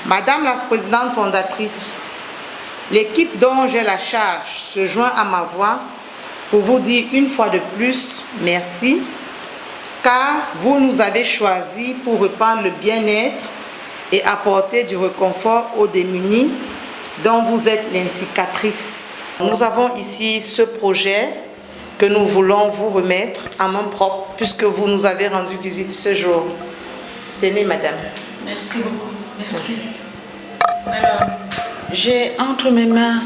Madame la présidente fondatrice, l'équipe dont j'ai la charge se joint à ma voix pour vous dire une fois de plus merci, car vous nous avez choisis pour répandre le bien-être et apporter du réconfort aux démunis dont vous êtes l'incicatrice. Nous avons ici ce projet que nous voulons vous remettre en main propre puisque vous nous avez rendu visite ce jour. Tenez, madame. Merci beaucoup. Merci. Alors, j'ai entre mes mains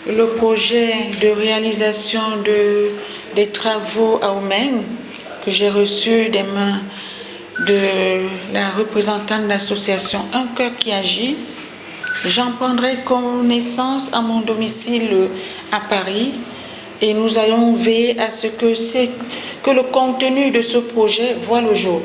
le projet de réalisation des travaux à Oumen que j'ai reçu des mains de la représentante de l'association Un Cœur qui agit. J'en prendrai connaissance à mon domicile à Paris et nous allons veiller à ce que le contenu de ce projet voit le jour.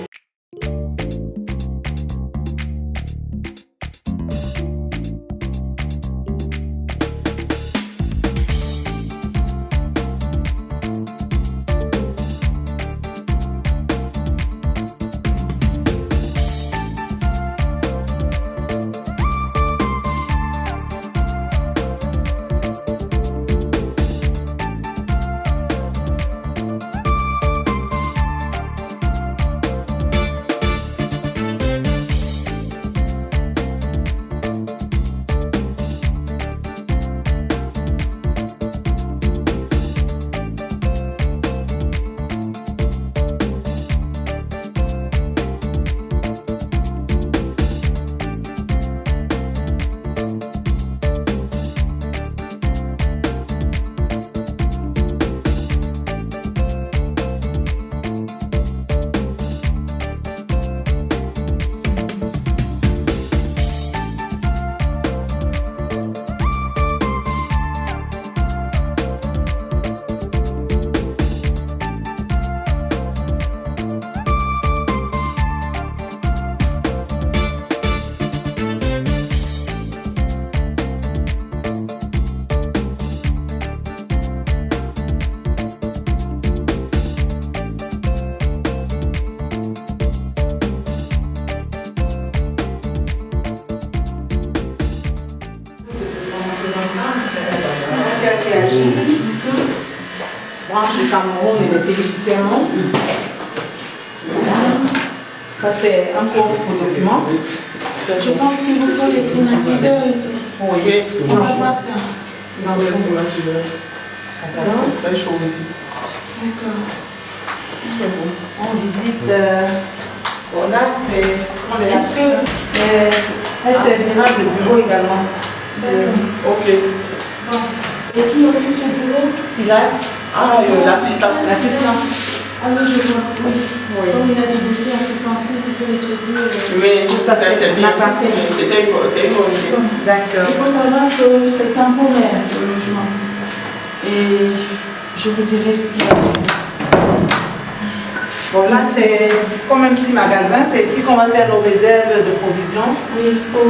Branche du Cameroun et des pays du tiers-monde. Ça, c'est un coffre pour documents. Je pense qu'il vous faut les climatiseurs ici. Oui. On va voir ça. Dans le fond, très chaud aussi. D'accord. c'est bon. On visite. Bon, là, ce sont les aspects. C'est mirage de bureau également. Ok. Bon. Et qui occupe ce bureau? Silas. L'assistant. L'assistant. Ah oui, je vois. Oui. Oui. Comme il a des dossiers assez sensibles, il peut les traiter. Oui, Tout à fait. c'est bien. C'est une bonne idée. D'accord. Il faut savoir que c'est temporaire le logement. Et je vous dirai ce qu'il y a sur. Bon, là, c'est comme un petit magasin. C'est ici qu'on va faire nos réserves de provisions. Oui, pour.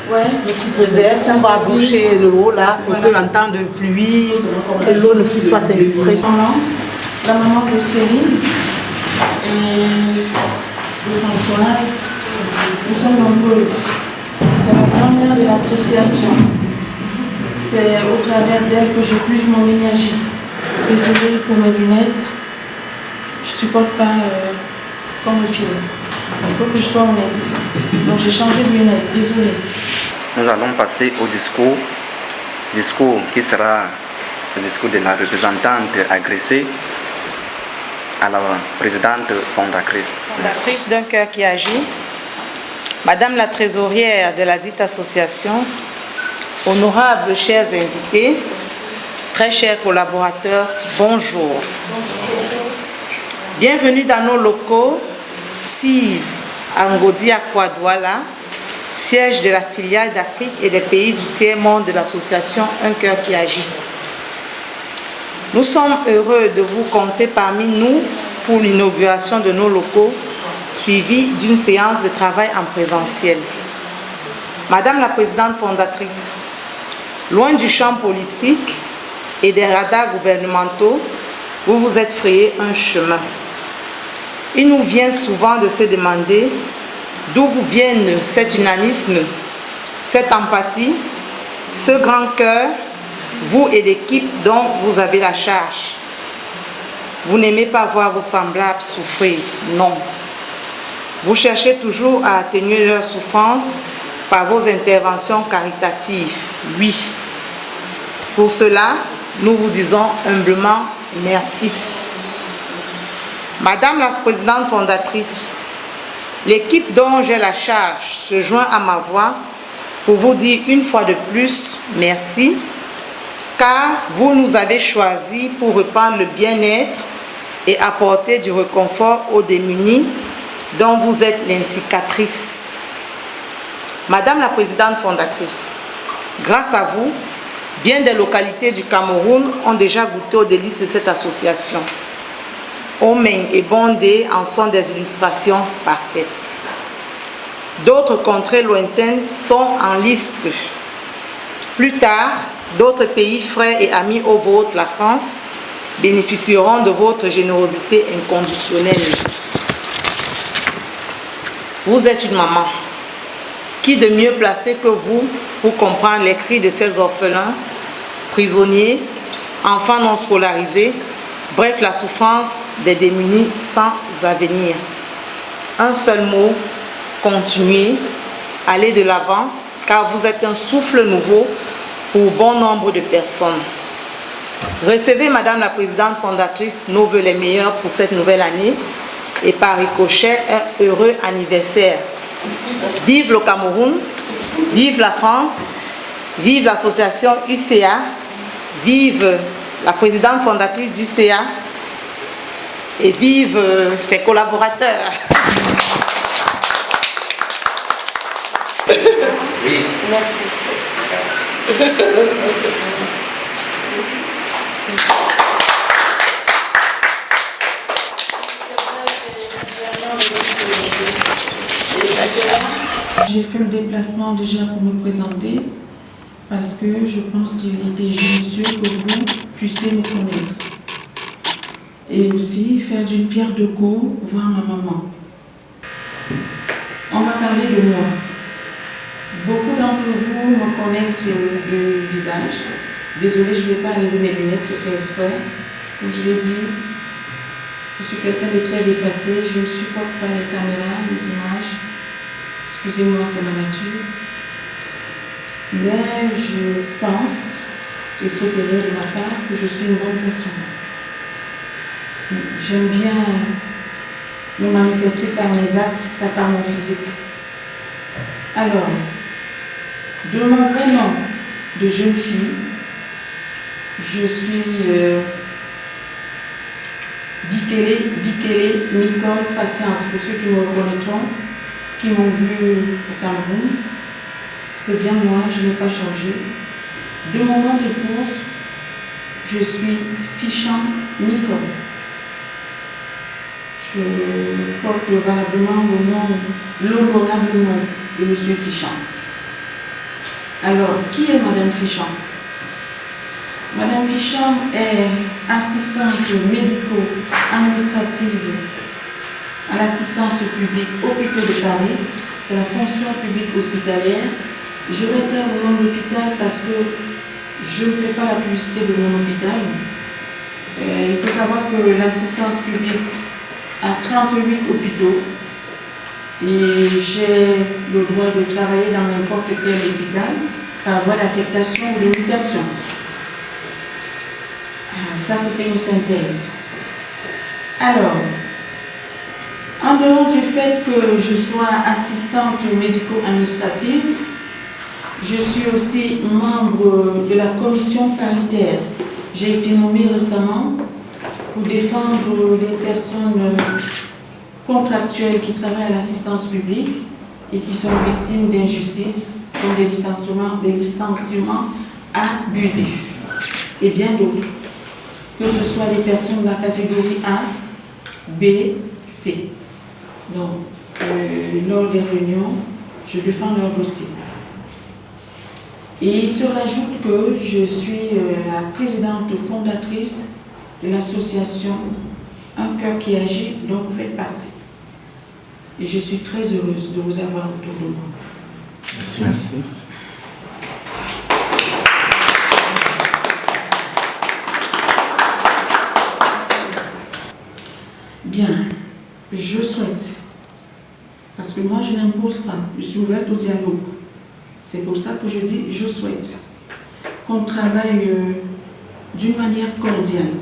Ouais. Les petites réserves, on va boucher l'eau là pour que en temps de pluie, que l'eau ne puisse pas s'infiltrer. La maman de Céline et de Françoise, nous sommes nombreuses. C'est la grand-mère de l'association. C'est au travers d'elle que je puise mon énergie. Désolée pour mes lunettes. Je ne supporte pas qu'on me filme. Il faut que je sois honnête. Donc j'ai changé de lunettes. Désolée. Nous allons passer au discours qui sera le discours de la représentante agressée à la présidente fondatrice. Fondatrice d'Un Cœur qui agit, Madame la trésorière de la dite association, honorables chers invités, très chers collaborateurs, bonjour. Bienvenue dans nos locaux 6 à Ngodi à Kouadouala, siège de la filiale d'Afrique et des pays du tiers-monde de l'association Un Cœur qui agit. Nous sommes heureux de vous compter parmi nous pour l'inauguration de nos locaux, suivie d'une séance de travail en présentiel. Madame la présidente fondatrice, loin du champ politique et des radars gouvernementaux, vous vous êtes frayé un chemin. Il nous vient souvent de se demander d'où vous viennent cet humanisme, cette empathie, ce grand cœur, vous et l'équipe dont vous avez la charge. Vous n'aimez pas voir vos semblables souffrir, non. Vous cherchez toujours à atténuer leur souffrance par vos interventions caritatives, oui. Pour cela, nous vous disons humblement merci. Madame la présidente fondatrice, l'équipe dont j'ai la charge se joint à ma voix pour vous dire une fois de plus merci, car vous nous avez choisis pour répandre le bien-être et apporter du réconfort aux démunis dont vous êtes l'incicatrice. Madame la présidente fondatrice, grâce à vous, bien des localités du Cameroun ont déjà goûté aux délices de cette association. Omeng et Bondé en sont des illustrations parfaites. D'autres contrées lointaines sont en liste. Plus tard, d'autres pays frères et amis au vôtre, la France, bénéficieront de votre générosité inconditionnelle. Vous êtes une maman. Qui de mieux placé que vous pour comprendre les cris de ces orphelins, prisonniers, enfants non scolarisés, bref, la souffrance des démunis sans avenir. Un seul mot, continuez, allez de l'avant, car vous êtes un souffle nouveau pour bon nombre de personnes. Recevez, Madame la présidente fondatrice, nos vœux les meilleurs pour cette nouvelle année et par ricochet, un heureux anniversaire. Vive le Cameroun, vive la France, vive l'association UCA, vive la présidente fondatrice du CA et vive ses collaborateurs. Oui. Merci. J'ai fait le déplacement déjà pour me présenter parce que je pense qu'il était judicieux que vous puissiez me connaître. Et aussi faire d'une pierre deux coups, voir ma maman. On m'a parlé de moi. Beaucoup d'entre vous me connaissent le visage. Désolée, je ne vais pas enlever mes lunettes, c'est fait exprès. Comme je l'ai dit, je suis quelqu'un de très effacé. Je ne supporte pas les caméras, les images. Excusez-moi, c'est ma nature. Mais je pense, et sauf erreur de ma part, que je suis une bonne personne. J'aime bien me manifester par mes actes, pas par mon physique. Alors, de mon vrai nom de jeune fille, je suis Bikele Nicole Patience, pour ceux qui me reconnaîtront, qui m'ont vu au Cameroun. C'est bien moi, je n'ai pas changé. De mon nom d'épouse, je suis Ficham Nicole. Je porte valablement l'honorable nom de M. Ficham. Alors, qui est Madame Ficham? Madame Ficham est assistante médico-administrative à l'assistance publique hôpitaux de Paris. C'est la fonction publique hospitalière. Je vais taire le nom de l'hôpital parce que je ne fais pas la publicité de mon hôpital. Il faut savoir que l'assistance publique a 38 hôpitaux et j'ai le droit de travailler dans n'importe quel hôpital par voie d'affectation ou de mutation. Ça, c'était une synthèse. Alors, en dehors du fait que je sois assistante médico-administrative, je suis aussi membre de la commission paritaire. J'ai été nommée récemment pour défendre les personnes contractuelles qui travaillent à l'assistance publique et qui sont victimes d'injustice, comme des licenciements abusifs et bien d'autres. Que ce soit des personnes de la catégorie A, B, C. Donc, lors des réunions, je défends leur dossier. Et il se rajoute que je suis la présidente fondatrice de l'association Un cœur qui agit, dont vous faites partie. et je suis très heureuse de vous avoir autour de moi. Merci. Bien, je souhaite, parce que moi je n'impose pas, je suis ouverte au dialogue. C'est pour ça que je dis je souhaite qu'on travaille d'une manière cordiale.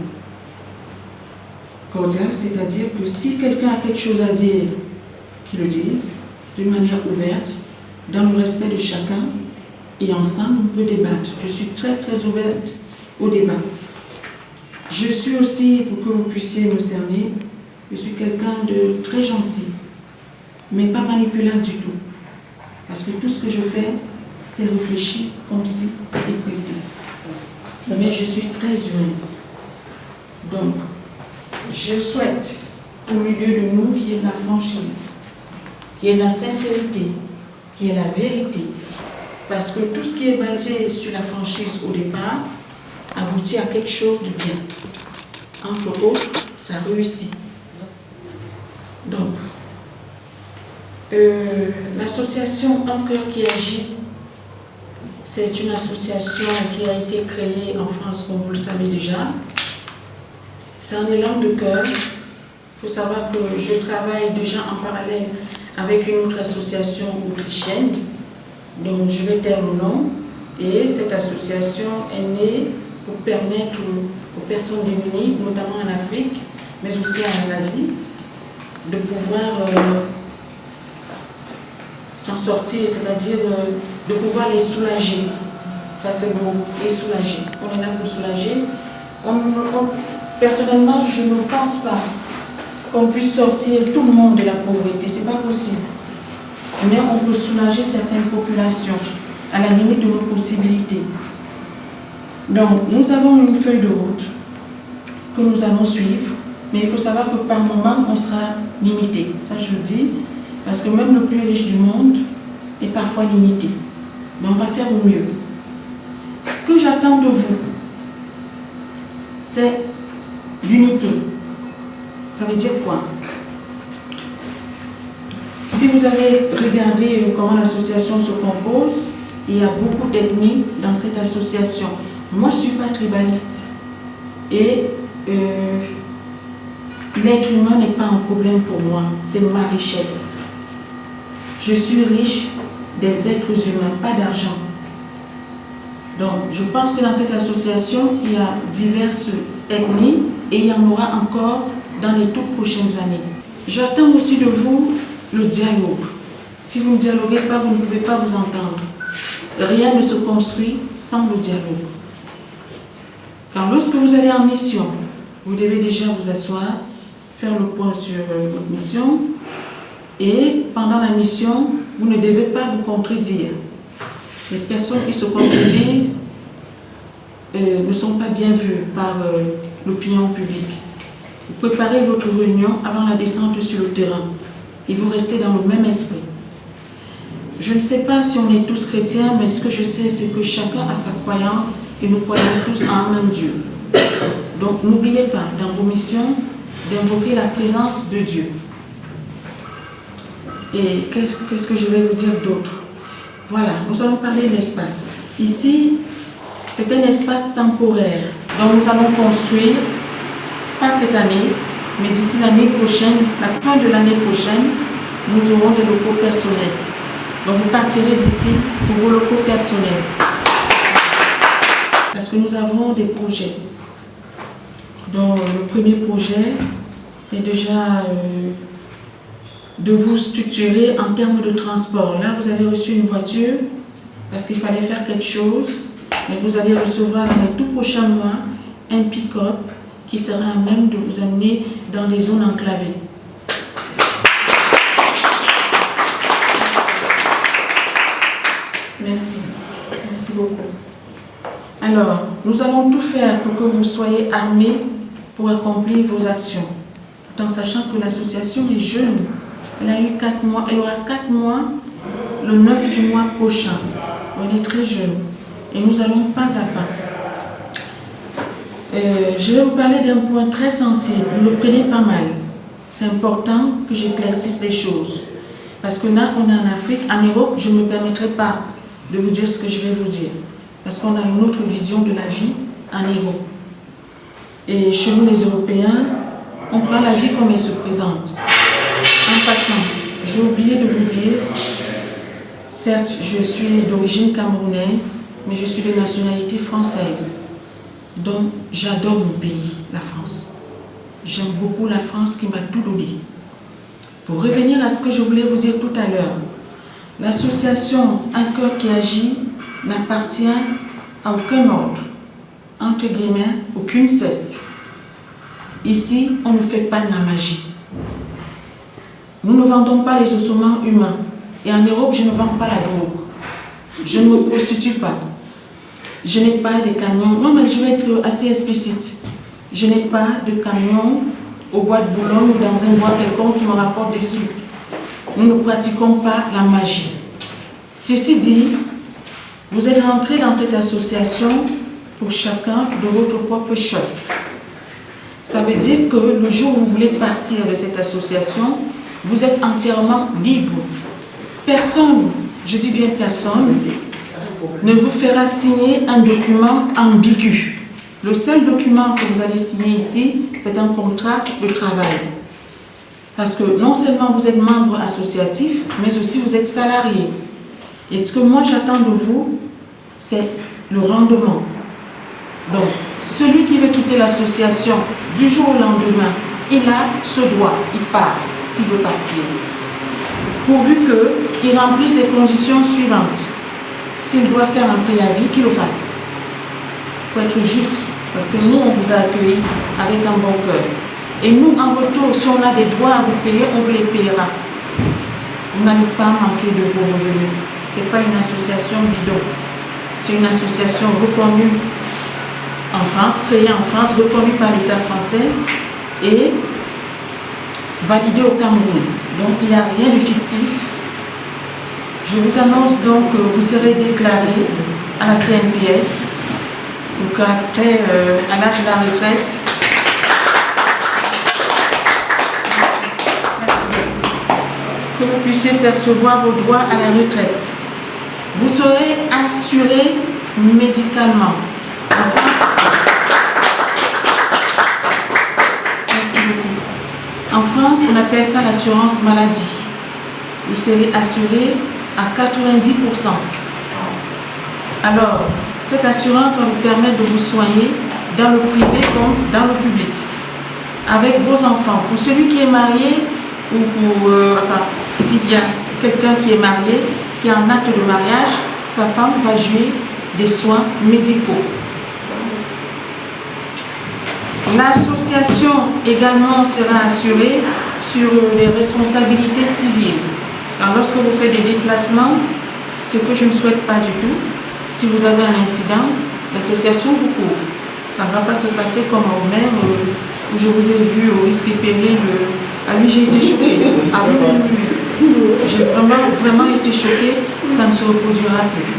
Cordiale, c'est-à-dire que si quelqu'un a quelque chose à dire, qu'il le dise d'une manière ouverte, dans le respect de chacun, et ensemble on peut débattre. Je suis très très ouverte au débat. Je suis aussi, pour que vous puissiez me cerner, je suis quelqu'un de très gentil, mais pas manipulable du tout. Parce que tout ce que je fais, c'est réfléchi, concis et précis. Mais je suis très humaine. Donc, je souhaite, au milieu de nous, qu'il y ait de la franchise, qu'il y ait de la sincérité, qu'il y ait la vérité. Parce que tout ce qui est basé sur la franchise au départ aboutit à quelque chose de bien. Entre autres, ça réussit. Donc, l'association Un Cœur qui agit, c'est une association qui a été créée en France, comme vous le savez déjà. C'est un élan de cœur. Il faut savoir que je travaille déjà en parallèle avec une autre association autrichienne, dont je vais taire le nom. Et cette association est née pour permettre aux personnes démunies, notamment en Afrique, mais aussi en Asie, de pouvoir s'en sortir, c'est-à-dire de pouvoir les soulager. Ça c'est beau, les soulager. On est là pour soulager. Personnellement, je ne pense pas qu'on puisse sortir tout le monde de la pauvreté, c'est pas possible. Mais on peut soulager certaines populations, à la limite de nos possibilités. Donc, nous avons une feuille de route que nous allons suivre, mais il faut savoir que par moment, on sera limité. Ça, je le dis, parce que même le plus riche du monde est parfois limité. Mais on va faire au mieux. Ce que j'attends de vous, c'est l'unité. Ça veut dire quoi? Si vous avez regardé comment l'association se compose, il y a beaucoup d'ethnies dans cette association. Moi, je ne suis pas tribaliste. Et l'être humain n'est pas un problème pour moi. C'est ma richesse. Je suis riche des êtres humains, pas d'argent. Donc, je pense que dans cette association, il y a diverses ethnies et il y en aura encore dans les toutes prochaines années. J'attends aussi de vous le dialogue. Si vous ne dialoguez pas, vous ne pouvez pas vous entendre. Rien ne se construit sans le dialogue. Car lorsque vous allez en mission, vous devez déjà vous asseoir, faire le point sur votre mission, et pendant la mission, vous ne devez pas vous contredire. Les personnes qui se contredisent ne sont pas bien vues par l'opinion publique. Vous préparez votre réunion avant la descente sur le terrain et vous restez dans le même esprit. Je ne sais pas si on est tous chrétiens, mais ce que je sais, c'est que chacun a sa croyance et nous croyons tous en un même Dieu. Donc n'oubliez pas, dans vos missions, d'invoquer la présence de Dieu. Et qu'est-ce que je vais vous dire d'autre? Voilà, nous allons parler d'espace. Ici, c'est un espace temporaire. Donc nous allons construire, pas cette année, mais d'ici l'année prochaine, la fin de l'année prochaine, nous aurons des locaux personnels. Donc vous partirez d'ici pour vos locaux personnels. Parce que nous avons des projets. Donc le premier projet est déjà de vous structurer en termes de transport. Là, vous avez reçu une voiture parce qu'il fallait faire quelque chose. Mais vous allez recevoir dans les tout prochains mois un pick-up qui sera à même de vous amener dans des zones enclavées. Merci. Merci beaucoup. Alors, nous allons tout faire pour que vous soyez armés pour accomplir vos actions. Tout en sachant que l'association est jeune. Elle a eu 4 mois. Elle aura 4 mois le 9 du mois prochain. Elle est très jeune. Et nous allons pas à pas. Je vais vous parler d'un point très sensible. Ne le prenez pas mal. c'est important que j'éclaircisse les choses. Parce que là, on est en Afrique, en Europe, je ne me permettrai pas de vous dire ce que je vais vous dire. Parce qu'on a une autre vision de la vie en Europe. Et chez nous, les Européens, on prend la vie comme elle se présente. En passant, j'ai oublié de vous dire, certes, je suis d'origine camerounaise, mais je suis de nationalité française. Donc, j'adore mon pays, la France. J'aime beaucoup la France qui m'a tout donné. Pour revenir à ce que je voulais vous dire tout à l'heure, l'association Un Cœur qui agit n'appartient à aucun ordre, entre guillemets, aucune secte. Ici, on ne fait pas de la magie. Nous ne vendons pas les ossements humains. Et en Europe, je ne vends pas la drogue. Je ne me prostitue pas. Je n'ai pas de camions. Non, mais je vais être assez explicite. Je n'ai pas de camion au bois de Boulogne ou dans un bois quelconque qui me rapporte des sous. Nous ne pratiquons pas la magie. Ceci dit, vous êtes rentrés dans cette association pour chacun de votre propre chef. Ça veut dire que le jour où vous voulez partir de cette association, vous êtes entièrement libre. Personne, je dis bien personne, ne vous fera signer un document ambigu. Le seul document que vous allez signer ici, c'est un contrat de travail. Parce que non seulement vous êtes membre associatif, mais aussi vous êtes salarié. Et ce que moi j'attends de vous, c'est le rendement. Donc, celui qui veut quitter l'association du jour au lendemain, il a ce droit, il part, s'il veut partir. Pourvu qu'il remplisse les conditions suivantes. S'il doit faire un préavis, qu'il le fasse. Il faut être juste, parce que nous, on vous a accueillis avec un bon cœur. Et nous, en retour, si on a des droits à vous payer, on vous les payera. Vous n'allez pas manquer de vos revenus. Ce n'est pas une association bidon. C'est une association reconnue en France, créée en France, reconnue par l'État français et validée au Cameroun. Donc, il n'y a rien de fictif. Je vous annonce donc que vous serez déclaré à la CNPS. Donc, après, à l'âge de la retraite, que vous puissiez percevoir vos droits à la retraite. Vous serez assuré médicalement. Merci beaucoup. En France, on appelle ça l'assurance maladie. Vous serez assuré à 90%. Alors, cette assurance va vous permettre de vous soigner dans le privé comme dans le public, avec vos enfants. Pour celui qui est marié, ou pour, s'il y a quelqu'un qui est marié, qui a un acte de mariage, sa femme va jouir des soins médicaux. L'association également sera assurée sur les responsabilités civiles. Alors, lorsque vous faites des déplacements, ce que je ne souhaite pas du tout, si vous avez un incident, l'association vous couvre. Ça ne va pas se passer comme au même où je vous ai vu au risque et péril. Ah oui, j'ai été choquée. Ah oui. J'ai vraiment été choquée. Ça ne se reproduira plus.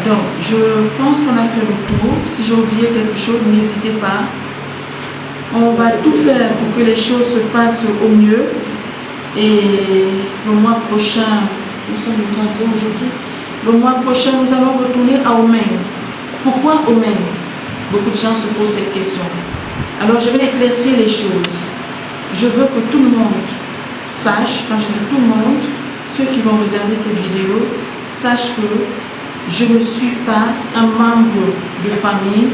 Donc, je pense qu'on a fait le tour. Si j'ai oublié quelque chose, n'hésitez pas. On va tout faire pour que les choses se passent au mieux. Et le mois prochain, nous sommes le 31 aujourd'hui, le mois prochain, nous allons retourner à Omen. Pourquoi Omen? Beaucoup de gens se posent cette question. Alors, je vais éclaircir les choses. Je veux que tout le monde sache, quand je dis tout le monde, ceux qui vont regarder cette vidéo, sachent que je ne suis pas un membre de famille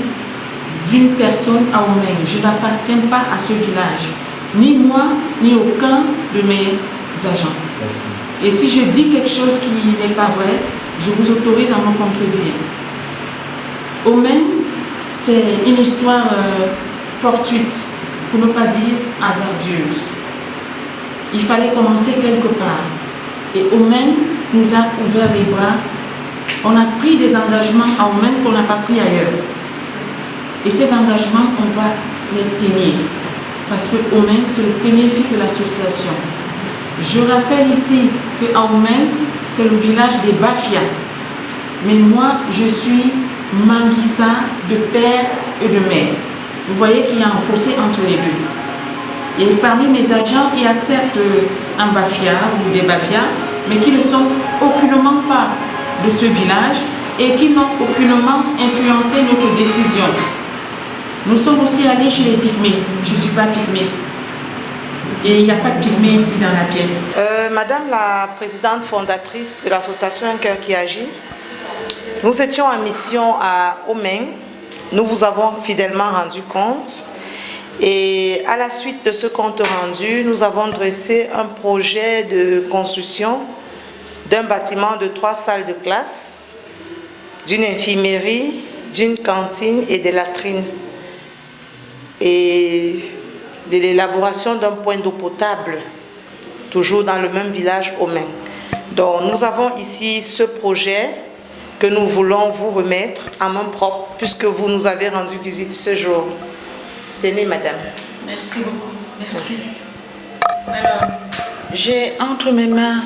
d'une personne à Omen. Je n'appartiens pas à ce village. Ni moi, ni aucun de mes agents. Merci. Et si je dis quelque chose qui n'est pas vrai, je vous autorise à me contredire. Omen, c'est une histoire fortuite, pour ne pas dire hasardeuse. Il fallait commencer quelque part. Et Omen nous a ouvert les bras. On a pris des engagements à Omen qu'on n'a pas pris ailleurs. Et ces engagements, on va les tenir. Parce que Omen, c'est le premier fils de l'association. Je rappelle ici que Omen, c'est le village des Bafia. Mais moi, je suis Manguissa de père et de mère. Vous voyez qu'il y a un fossé entre les deux. Et parmi mes agents, il y a certes un Bafia ou des Bafia, mais qui ne sont aucunement pas de ce village et qui n'ont aucunement influencé notre décision. Nous sommes aussi allés chez les Pygmées. Je ne suis pas Pygmée. Et il n'y a pas de Pygmée ici dans la pièce. Madame la présidente fondatrice de l'association Un Cœur qui agit, nous étions en mission à Omeng. Nous vous avons fidèlement rendu compte. Et à la suite de ce compte rendu, nous avons dressé un projet de construction d'un bâtiment de 3 salles de classe, d'une infirmerie, d'une cantine et des latrines, et de l'élaboration d'un point d'eau potable, toujours dans le même village Omeng. Donc nous avons ici ce projet que nous voulons vous remettre en main propre, puisque vous nous avez rendu visite ce jour. Tenez, madame. Merci beaucoup. Merci. Alors, j'ai entre mes mains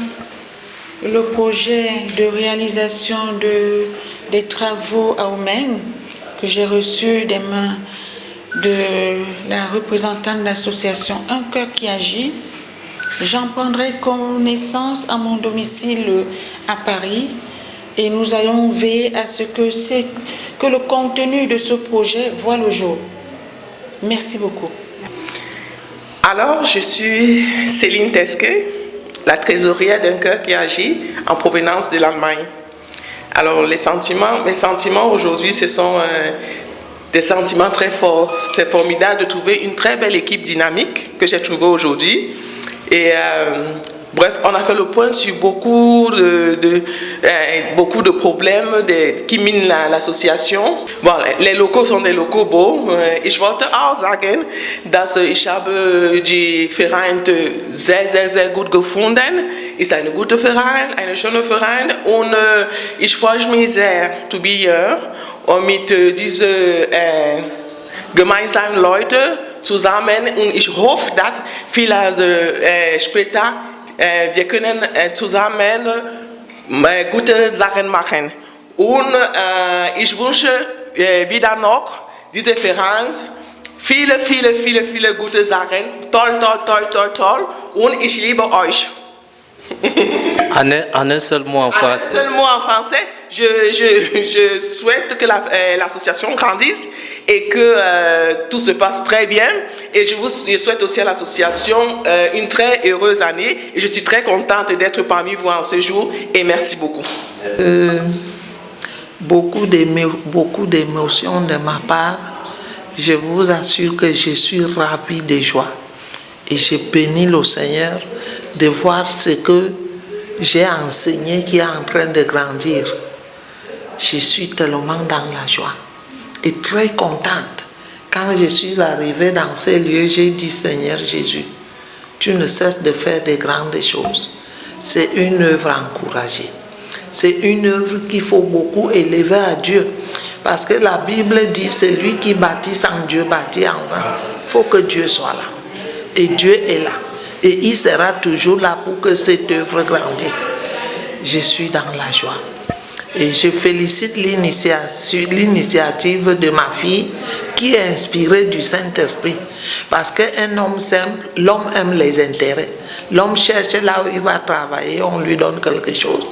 le projet de réalisation des travaux à Omeng que j'ai reçu des mains de la représentante de l'association Un Cœur qui agit. J'en prendrai connaissance à mon domicile à Paris et nous allons veiller à ce que le contenu de ce projet voit le jour. Merci beaucoup. Alors, je suis Céline Tesque, la trésorière d'Un Cœur qui agit en provenance de l'Allemagne. Alors, mes sentiments aujourd'hui, ce sont des sentiments très forts. C'est formidable de trouver une très belle équipe dynamique que j'ai trouvée aujourd'hui. Et bref, on a fait le point sur beaucoup de problèmes qui minent l'association. Bon, les locaux sont des locaux beaux. Ich wollte auch sagen, dass ich habe die Verein sehr, sehr, sehr gut gefunden. Ist ein guter Verein, ein schöner Verein und ich freue mich sehr, to be here und mit diesen gemeinsamen Leuten zusammen und ich hoffe, dass vielleicht später wir können zusammen gute Sachen machen. Und ich wünsche wieder noch diese Verein viele gute Sachen. Toll, toll, toll, toll, toll. Und ich liebe euch. En un seul mot en français. En un seul mot en français, je souhaite que l'association grandisse et que tout se passe très bien. Et je souhaite aussi à l'association une très heureuse année. Et je suis très contente d'être parmi vous en ce jour. Et merci beaucoup. Beaucoup d'émotions de ma part. Je vous assure que je suis ravie de joie. Et je bénis le Seigneur de voir ce que j'ai enseigné qui est en train de grandir. Je suis tellement dans la joie et très contente. Quand je suis arrivée dans ces lieux, j'ai dit, Seigneur Jésus, tu ne cesses de faire de grandes choses. C'est une œuvre encouragée. C'est une œuvre qu'il faut beaucoup élever à Dieu. Parce que la Bible dit, celui qui bâtit sans Dieu bâtit en vain. Il faut que Dieu soit là. Et Dieu est là. Et il sera toujours là pour que cette œuvre grandisse. Je suis dans la joie. Et je félicite l'initiative de ma fille qui est inspirée du Saint-Esprit. Parce qu'un homme simple, l'homme aime les intérêts. L'homme cherche là où il va travailler, on lui donne quelque chose.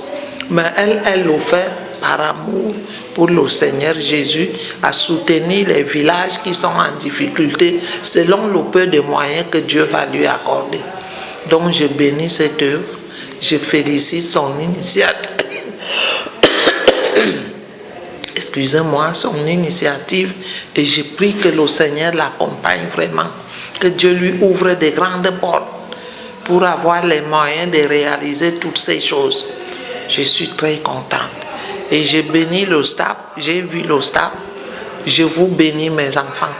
Mais elle le fait par amour pour le Seigneur Jésus, à soutenir les villages qui sont en difficulté selon le peu de moyens que Dieu va lui accorder. Donc je bénis cette œuvre, je félicite son initiative. Excusez-moi, son initiative, et je prie que le Seigneur l'accompagne vraiment, que Dieu lui ouvre de grandes portes pour avoir les moyens de réaliser toutes ces choses. Je suis très contente. Et je bénis le staff, j'ai vu le staff, je vous bénis mes enfants.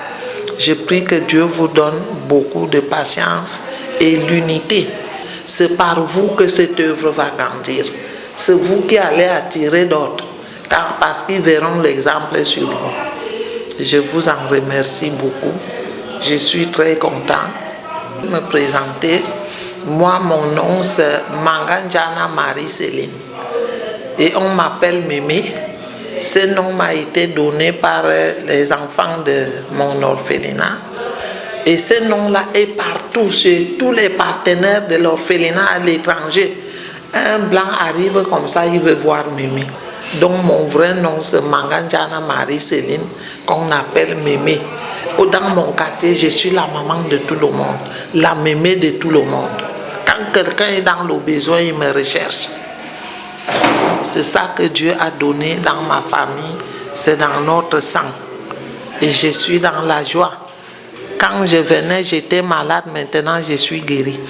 Je prie que Dieu vous donne beaucoup de patience et l'unité. C'est par vous que cette œuvre va grandir. C'est vous qui allez attirer d'autres, parce qu'ils verront l'exemple sur vous. Je vous en remercie beaucoup. Je suis très content de me présenter. Moi, mon nom c'est Manganjana Marie-Céline. Et on m'appelle Mémé. Ce nom m'a été donné par les enfants de mon orphelinat. Et ce nom-là est partout, chez tous les partenaires de l'orphelinat à l'étranger. Un blanc arrive comme ça, il veut voir Mémé. Donc mon vrai nom c'est Manganjana Marie-Céline, qu'on appelle Mémé. Dans mon quartier, je suis la maman de tout le monde, la Mémé de tout le monde. Quand quelqu'un est dans le besoin, il me recherche. C'est ça que Dieu a donné dans ma famille, c'est dans notre sang. Et je suis dans la joie. Quand je venais, j'étais malade, maintenant je suis guérie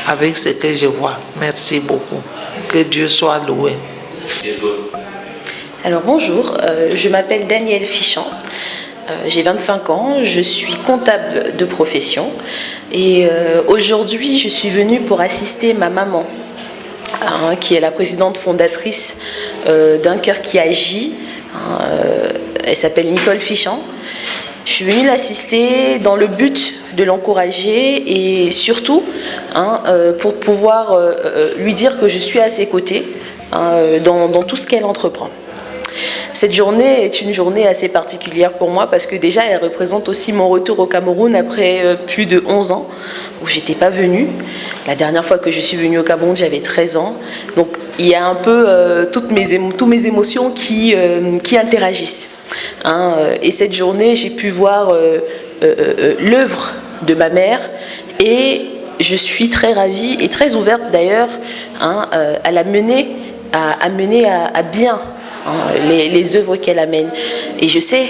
avec ce que je vois. Merci beaucoup. Que Dieu soit loué. Alors bonjour, je m'appelle Danielle Fichant, j'ai 25 ans, je suis comptable de profession et aujourd'hui je suis venue pour assister ma maman, qui est la présidente fondatrice d'un cœur qui agit, elle s'appelle Nicole Fichant. Je suis venue l'assister dans le but de l'encourager et surtout pour pouvoir lui dire que je suis à ses côtés dans tout ce qu'elle entreprend. Cette journée est une journée assez particulière pour moi parce que déjà elle représente aussi mon retour au Cameroun après plus de 11 ans où j'étais pas venue. La dernière fois que je suis venue au Cameroun, j'avais 13 ans. Donc il y a un peu toutes mes émotions qui interagissent. Et cette journée, j'ai pu voir l'œuvre de ma mère et je suis très ravie et très ouverte d'ailleurs à la mener à bien les œuvres qu'elle amène. Et je sais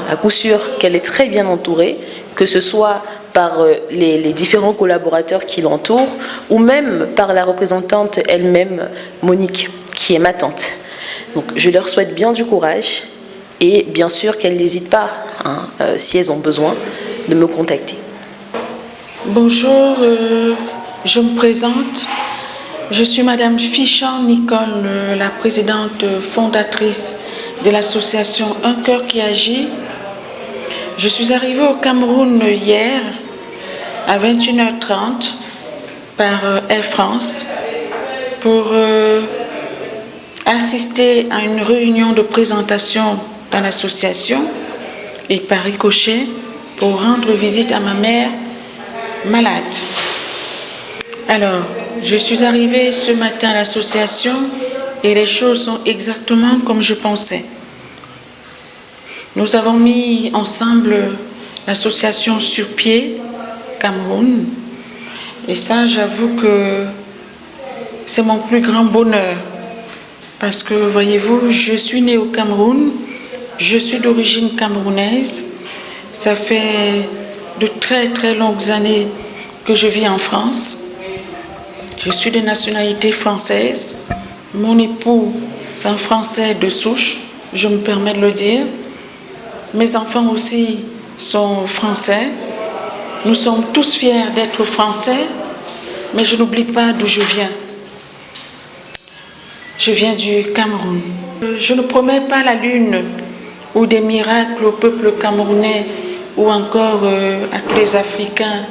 à coup sûr qu'elle est très bien entourée, que ce soit par les différents collaborateurs qui l'entourent ou même par la représentante elle-même, Monique, qui est ma tante. Donc je leur souhaite bien du courage et bien sûr qu'elles n'hésitent pas, si elles ont besoin, de me contacter. Bonjour, je me présente. Je suis Madame Fichant Nicole, la présidente fondatrice de l'association Un Cœur qui agit. Je suis arrivée au Cameroun hier à 21h30 par Air France pour assister à une réunion de présentation dans l'association et par ricochet pour rendre visite à ma mère malade. Alors, je suis arrivée ce matin à l'association et les choses sont exactement comme je pensais. Nous avons mis ensemble l'association sur pied, Cameroun, et ça, j'avoue que c'est mon plus grand bonheur. Parce que, voyez-vous, je suis née au Cameroun, je suis d'origine camerounaise, ça fait de très très longues années que je vis en France. Je suis de nationalité française. Mon époux, c'est un Français de souche, je me permets de le dire. Mes enfants aussi sont français. Nous sommes tous fiers d'être français, mais je n'oublie pas d'où je viens. Je viens du Cameroun. Je ne promets pas la lune ou des miracles au peuple camerounais ou encore à tous les Africains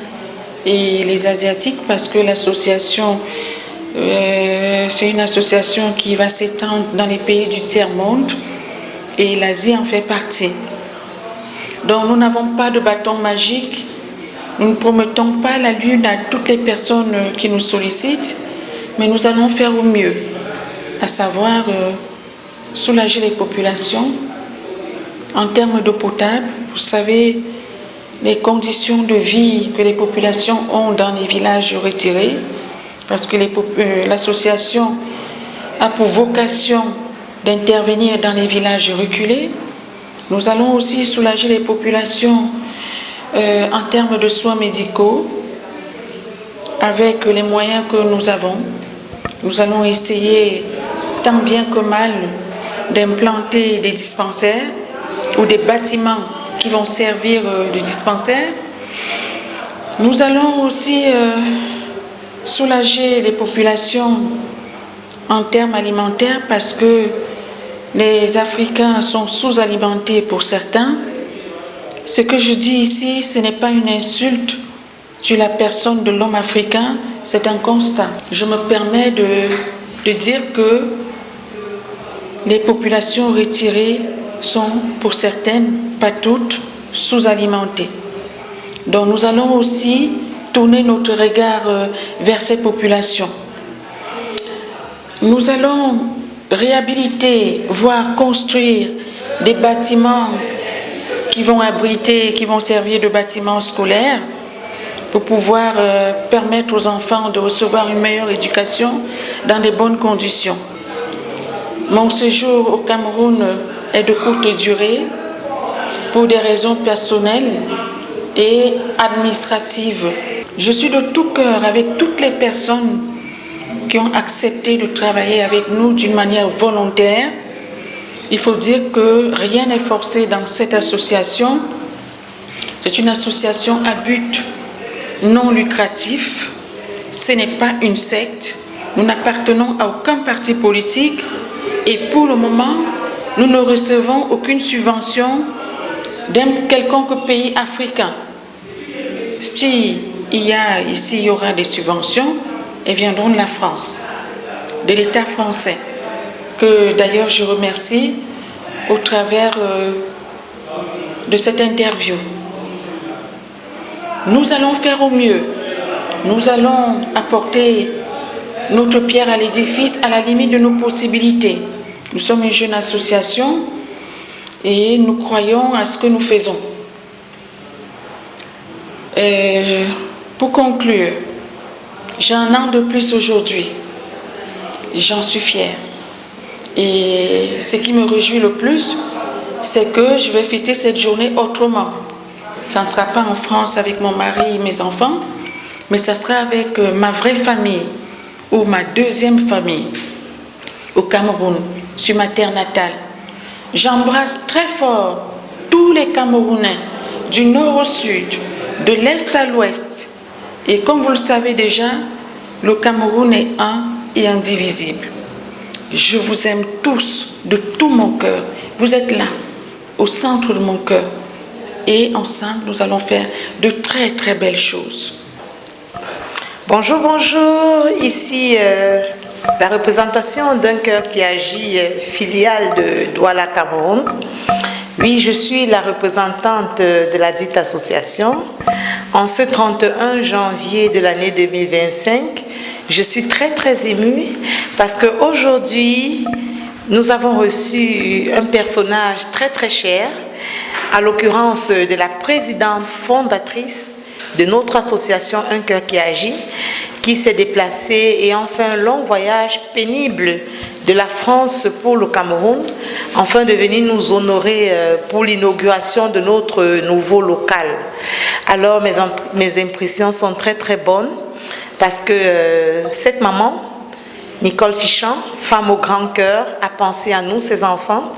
et les Asiatiques parce que l'association, c'est une association qui va s'étendre dans les pays du tiers-monde et l'Asie en fait partie. Donc nous n'avons pas de bâton magique, nous ne promettons pas la lune à toutes les personnes qui nous sollicitent, mais nous allons faire au mieux, à savoir soulager les populations en termes d'eau potable. Vous savez, les conditions de vie que les populations ont dans les villages retirés, parce que l'association a pour vocation d'intervenir dans les villages reculés. Nous allons aussi soulager les populations en termes de soins médicaux avec les moyens que nous avons. Nous allons essayer tant bien que mal d'implanter des dispensaires ou des bâtiments qui vont servir de dispensaires. Nous allons aussi soulager les populations en termes alimentaires parce que les Africains sont sous-alimentés pour certains. Ce que je dis ici, ce n'est pas une insulte sur la personne de l'homme africain, c'est un constat. Je me permets de dire que les populations retirées sont, pour certaines, pas toutes, sous-alimentées. Donc nous allons aussi tourner notre regard vers ces populations. Nous allons réhabiliter, voire construire des bâtiments qui vont abriter, qui vont servir de bâtiments scolaires pour pouvoir permettre aux enfants de recevoir une meilleure éducation dans de bonnes conditions. Mon séjour au Cameroun est de courte durée pour des raisons personnelles et administratives. Je suis de tout cœur avec toutes les personnes qui ont accepté de travailler avec nous d'une manière volontaire. Il faut dire que rien n'est forcé dans cette association. C'est une association à but non lucratif. Ce n'est pas une secte. Nous n'appartenons à aucun parti politique et pour le moment, nous ne recevons aucune subvention d'un quelconque pays africain. Si il y aura des subventions, elles viendront de la France, de l'État français, que d'ailleurs je remercie au travers de cette interview. Nous allons faire au mieux. Nous allons apporter notre pierre à l'édifice à la limite de nos possibilités. Nous sommes une jeune association et nous croyons à ce que nous faisons. Pour conclure, j'ai un an de plus aujourd'hui. J'en suis fière. Et ce qui me réjouit le plus, c'est que je vais fêter cette journée autrement. Ça ne sera pas en France avec mon mari et mes enfants, mais ça sera avec ma vraie famille ou ma deuxième famille au Cameroun, sur ma terre natale. J'embrasse très fort tous les Camerounais, du nord au sud, de l'est à l'ouest. Et comme vous le savez déjà, le Cameroun est un et indivisible. Je vous aime tous de tout mon cœur. Vous êtes là, au centre de mon cœur. Et ensemble, nous allons faire de très très belles choses. Bonjour, bonjour. Ici, la représentation d'un cœur qui agit, filiale de Douala Cameroun. Oui, je suis la représentante de la dite association. En ce 31 janvier de l'année 2025, je suis très très émue parce qu'aujourd'hui, nous avons reçu un personnage très très cher, à l'occurrence de la présidente fondatrice de notre association Un Cœur qui agit, qui s'est déplacée et en fait un long voyage pénible de la France pour le Cameroun, afin de venir nous honorer pour l'inauguration de notre nouveau local. Alors mes impressions sont très très bonnes parce que cette maman, Nicole Fichant, femme au grand cœur, a pensé à nous, ses enfants.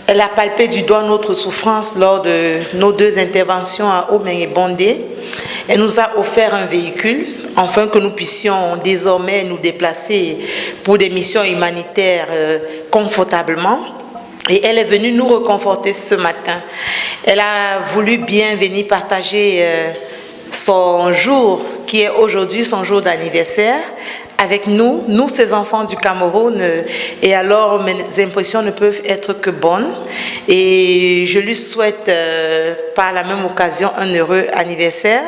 Elle a palpé du doigt notre souffrance lors de nos 2 interventions à Omeng et Bondé. Elle nous a offert un véhicule, afin que nous puissions désormais nous déplacer pour des missions humanitaires confortablement. Et elle est venue nous reconforter ce matin. Elle a voulu bien venir partager son jour, qui est aujourd'hui son jour d'anniversaire, avec nous, ces enfants du Cameroun. Et alors, mes impressions ne peuvent être que bonnes. Et je lui souhaite, par la même occasion, un heureux anniversaire.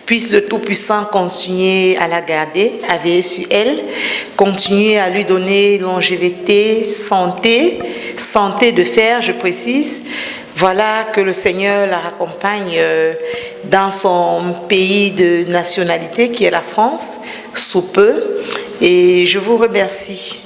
Puisse le Tout-Puissant continuer à la garder, à veiller sur elle, continuer à lui donner longévité, santé de fer, je précise. Voilà, que le Seigneur la raccompagne dans son pays de nationalité qui est la France, sous peu. Et je vous remercie.